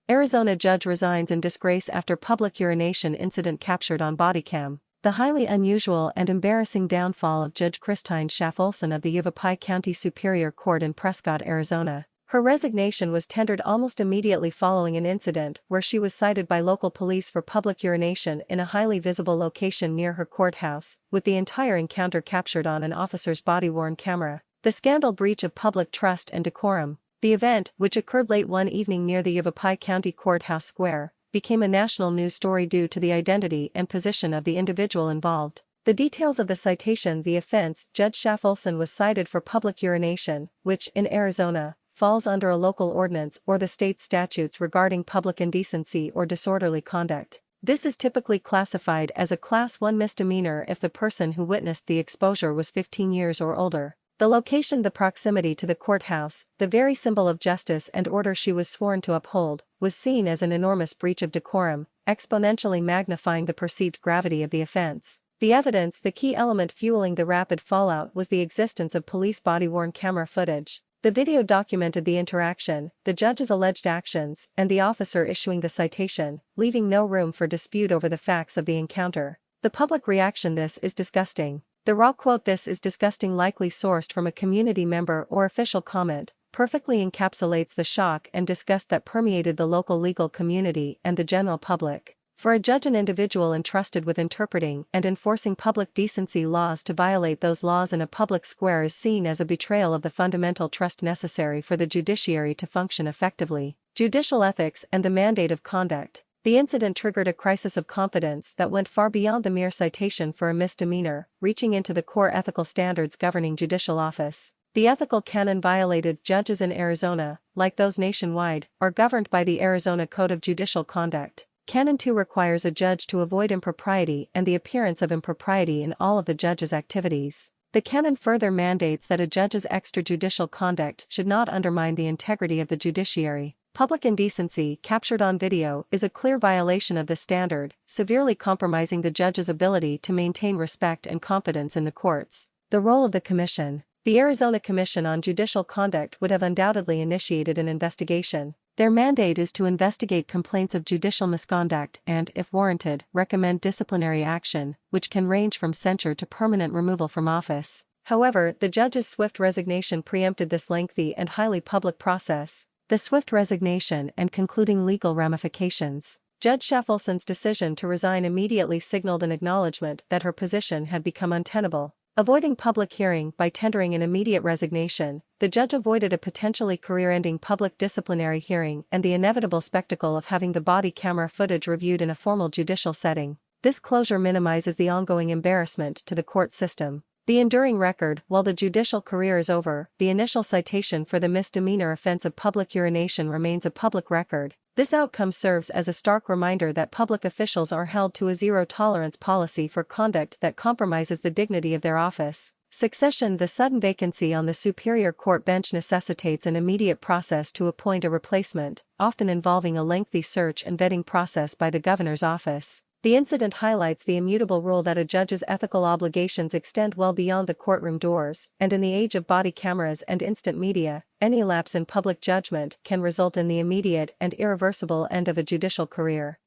Arizona judge resigns in disgrace after public urination incident captured on bodycam. The highly unusual and embarrassing downfall of Judge Kristyne Schaaf-Olson of the Yavapai County Superior Court in Prescott, Arizona. Her resignation was tendered almost immediately following an incident where she was cited by local police for public urination in a highly visible location near her courthouse, with the entire encounter captured on an officer's body-worn camera. The scandal breach of public trust and decorum. The event, which occurred late one evening near the Yavapai County Courthouse Square, became a national news story due to the identity and position of the individual involved. The details of the citation: the offense, Judge Schaaf-Olson was cited for public urination, which, in Arizona, falls under a local ordinance or the state's statutes regarding public indecency or disorderly conduct. This is typically classified as a Class 1 misdemeanor if the person who witnessed the exposure was 15 years or older. The location, the proximity to the courthouse, the very symbol of justice and order she was sworn to uphold, was seen as an enormous breach of decorum, exponentially magnifying the perceived gravity of the offense. The evidence, the key element fueling the rapid fallout, was the existence of police body-worn camera footage. The video documented the interaction, the judge's alleged actions, and the officer issuing the citation, leaving no room for dispute over the facts of the encounter. The public reaction: "This is disgusting." The raw quote "This is disgusting," likely sourced from a community member or official comment, perfectly encapsulates the shock and disgust that permeated the local legal community and the general public. For a judge, an individual entrusted with interpreting and enforcing public decency laws, to violate those laws in a public square is seen as a betrayal of the fundamental trust necessary for the judiciary to function effectively. Judicial ethics and the mandate of conduct. The incident triggered a crisis of confidence that went far beyond the mere citation for a misdemeanor, reaching into the core ethical standards governing judicial office. The ethical canon violated. Judges in Arizona, like those nationwide, are governed by the Arizona Code of Judicial Conduct. Canon 2 requires a judge to avoid impropriety and the appearance of impropriety in all of the judge's activities. The canon further mandates that a judge's extrajudicial conduct should not undermine the integrity of the judiciary. Public indecency, captured on video, is a clear violation of this standard, severely compromising the judge's ability to maintain respect and confidence in the courts. The role of the Commission. The Arizona Commission on Judicial Conduct would have undoubtedly initiated an investigation. Their mandate is to investigate complaints of judicial misconduct and, if warranted, recommend disciplinary action, which can range from censure to permanent removal from office. However, the judge's swift resignation preempted this lengthy and highly public process. The swift resignation and concluding legal ramifications. Judge Schaaf-Olson's decision to resign immediately signaled an acknowledgement that her position had become untenable. Avoiding public hearing by tendering an immediate resignation, the judge avoided a potentially career-ending public disciplinary hearing and the inevitable spectacle of having the body camera footage reviewed in a formal judicial setting. This closure minimizes the ongoing embarrassment to the court system. The enduring record: while the judicial career is over, the initial citation for the misdemeanor offense of public urination remains a public record. This outcome serves as a stark reminder that public officials are held to a zero-tolerance policy for conduct that compromises the dignity of their office. Succession: the sudden vacancy on the Superior Court bench necessitates an immediate process to appoint a replacement, often involving a lengthy search and vetting process by the governor's office. The incident highlights the immutable rule that a judge's ethical obligations extend well beyond the courtroom doors, and in the age of body cameras and instant media, any lapse in public judgment can result in the immediate and irreversible end of a judicial career.